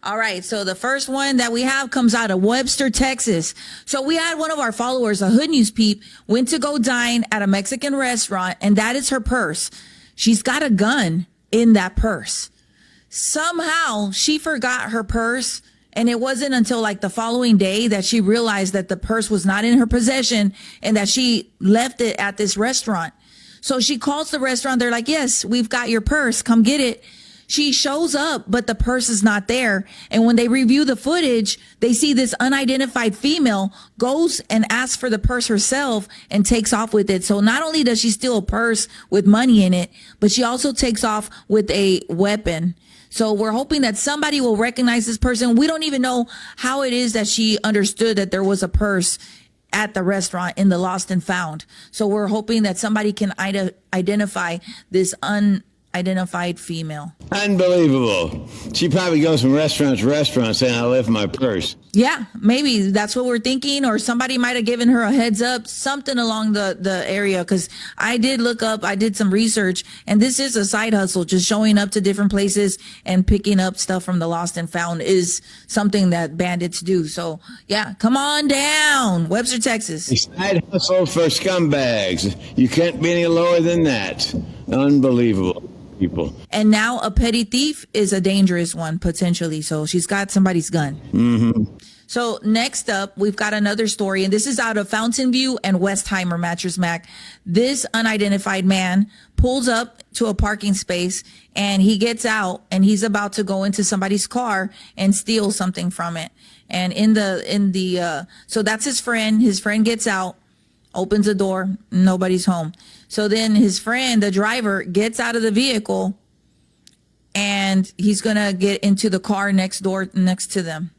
All right. So the first one that we have comes out of Webster, Texas. So we had one of our followers, a Hood News peep, went to go dine at a Mexican restaurant, and that is her purse. She's got a gun in that purse. Somehow she forgot her purse. And it wasn't until like the following day that she realized that the purse was not in her possession and that she left it at this restaurant. So she calls the restaurant. They're like, yes, we've got your purse. Come get it. She shows up, but the purse is not there. And when they review the footage, they see this unidentified female goes and asks for the purse herself and takes off with it. So not only does she steal a purse with money in it, but she also takes off with a weapon. So we're hoping that somebody will recognize this person. We don't even know how it is that she understood that there was a purse at the restaurant in the lost and found. So we're hoping that somebody can identify this unidentified female. Unbelievable. She probably goes from restaurant to restaurant saying, I left my purse. Yeah, maybe that's what we're thinking, or somebody might have given her a heads up, something along the area. Because I did look up, I did some research, and this is a side hustle. Just showing up to different places and picking up stuff from the lost and found is something that bandits do. So yeah, come on down, Webster, Texas. A side hustle for scumbags. You can't be any lower than that. Unbelievable. People. And now a petty thief is a dangerous one, potentially. So she's got somebody's gun. Mm-hmm. So next up, we've got another story, and this is out of Fountain View and Westheimer, Mattress Mack. This unidentified man pulls up to a parking space, and he gets out, and he's about to go into somebody's car and steal something from it. And so that's his friend. His friend gets out, opens the door, nobody's home. So then his friend, the driver, gets out of the vehicle, and he's going to get into the car next to them.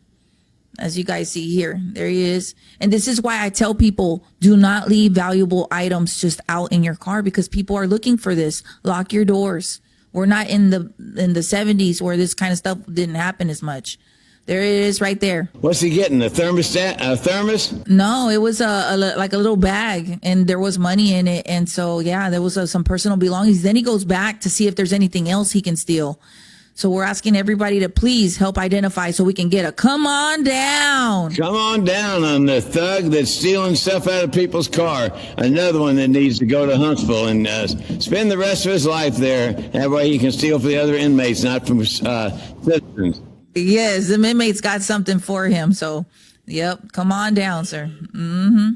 As you guys see here, there he is. And this is why I tell people, do not leave valuable items just out in your car, because people are looking for this. Lock your doors. We're not in the 70s where this kind of stuff didn't happen as much. There it is right there. What's he getting? A thermostat? A thermos? No, it was like a little bag, and there was money in it. And so, yeah, there was some personal belongings. Then he goes back to see if there's anything else he can steal. So we're asking everybody to please help identify so we can get a come on down. Come on down on the thug that's stealing stuff out of people's car. Another one that needs to go to Huntsville and spend the rest of his life there. That way he can steal for the other inmates, not from citizens. Yes, the inmates got something for him. So, yep, come on down, sir. Mm-hmm.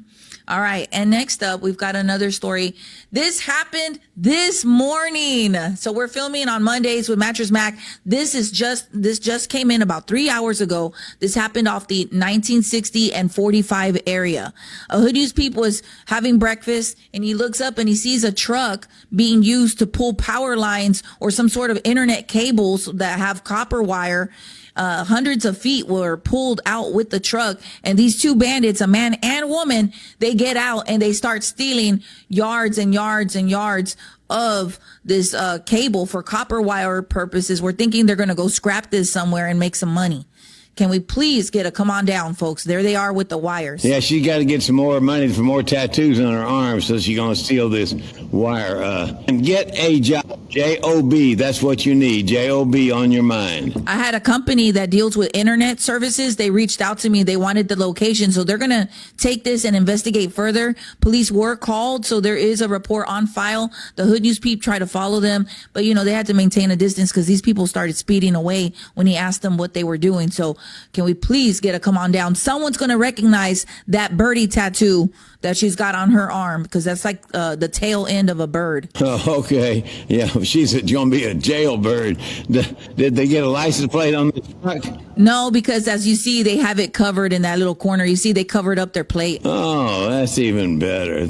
All right. And next up, we've got another story. This happened this morning. So we're filming on Mondays with Mattress Mack. This just came in about 3 hours ago. This happened off the 1960 and 45 area. A Hood News peep was having breakfast, and he looks up and he sees a truck being used to pull power lines or some sort of internet cables that have copper wire. Hundreds of feet were pulled out with the truck, and these two bandits, a man and woman, they get out and they start stealing yards and yards and yards of this cable for copper wire purposes. We're thinking they're going to go scrap this somewhere and make some money. Can we please get a come on down, folks? There they are with the wires. Yeah, she got to get some more money for more tattoos on her arms, so she's going to steal this wire. And get a job. J-O-B. That's what you need. J-O-B on your mind. I had a company that deals with internet services. They reached out to me. They wanted the location. So they're going to take this and investigate further. Police were called, so there is a report on file. The Hood News peep tried to follow them, but, they had to maintain a distance because these people started speeding away when he asked them what they were doing. So can we please get a come on down? Someone's going to recognize that birdie tattoo that she's got on her arm, because that's like the tail end of a bird. Oh, okay. Yeah, she's going to be a jailbird. Did they get a license plate on the truck? No, because as you see, they have it covered in that little corner. You see, they covered up their plate. Oh, that's even better.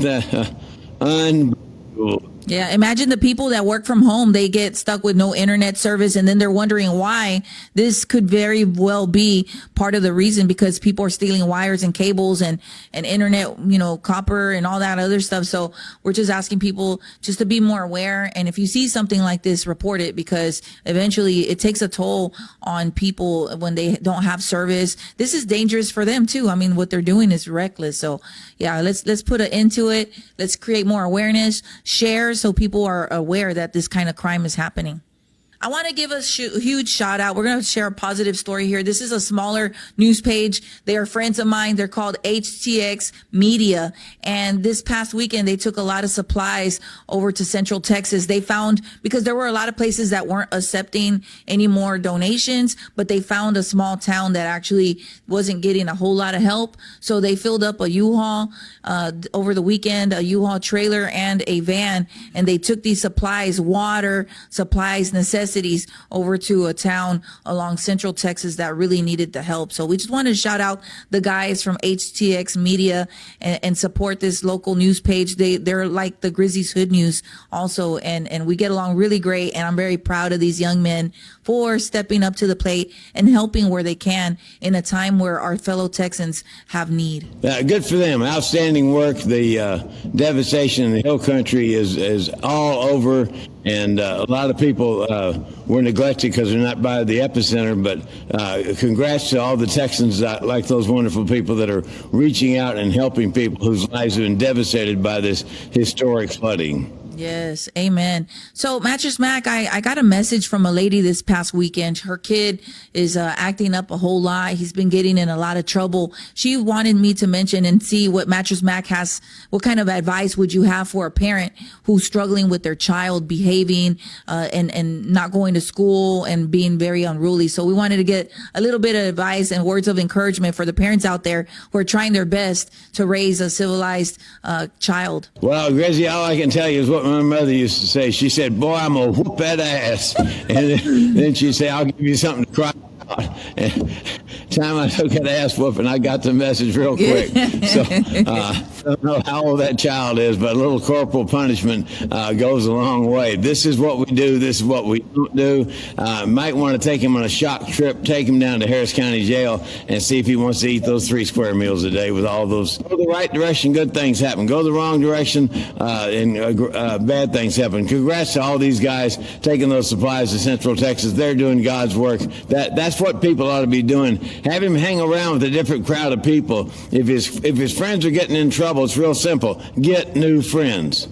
Unbelievable. Yeah, imagine the people that work from home, they get stuck with no internet service, and then they're wondering why. This could very well be part of the reason, because people are stealing wires and cables and internet, copper and all that other stuff. So we're just asking people just to be more aware. And if you see something like this, report it, because eventually it takes a toll on people when they don't have service. This is dangerous for them too. I mean, what they're doing is reckless. So yeah, let's put an end to it. Let's create more awareness, share, so people are aware that this kind of crime is happening. I want to give a huge shout out. We're going to share a positive story here. This is a smaller news page. They are friends of mine. They're called HTX Media. And this past weekend, they took a lot of supplies over to Central Texas. They found, because there were a lot of places that weren't accepting any more donations, but they found a small town that actually wasn't getting a whole lot of help. So they filled up a U-Haul over the weekend, a U-Haul trailer and a van, and they took these supplies, water, supplies, necessities, over to a town along Central Texas that really needed the help. So we just want to shout out the guys from HTX Media and support this local news page. They're like the Grizzlies Hood News also, and we get along really great. And I'm very proud of these young men for stepping up to the plate and helping where they can in a time where our fellow Texans have need. Good for them. Outstanding work. The devastation in the hill country is all over. And a lot of people were neglected because they're not by the epicenter. But congrats to all the Texans like those wonderful people that are reaching out and helping people whose lives have been devastated by this historic flooding. Yes, amen. So, Mattress Mack, I got a message from a lady this past weekend. Her kid is acting up a whole lot. He's been getting in a lot of trouble. She wanted me to mention and see what Mattress Mack has. What kind of advice would you have for a parent who's struggling with their child behaving and not going to school and being very unruly? So we wanted to get a little bit of advice and words of encouragement for the parents out there who are trying their best to raise a civilized child. Well, Gracie, all I can tell you is what my mother used to say. She said, "Boy, I'm gonna whoop that ass," and then she'd say, "I'll give you something to cry about." And time I took that ass whooping, I got the message real quick. So I don't know how old that child is, but a little corporal punishment goes a long way. This is what we do. This is what we don't do. Might want to take him on a shock trip, take him down to Harris County Jail, and see if he wants to eat those 3 square meals a day with all those. Go the right direction, good things happen. Go the wrong direction, and bad things happen. Congrats to all these guys taking those supplies to Central Texas. They're doing God's work. That's what people ought to be doing. Have him hang around with a different crowd of people. If his friends are getting in trouble, it's real simple. Get new friends.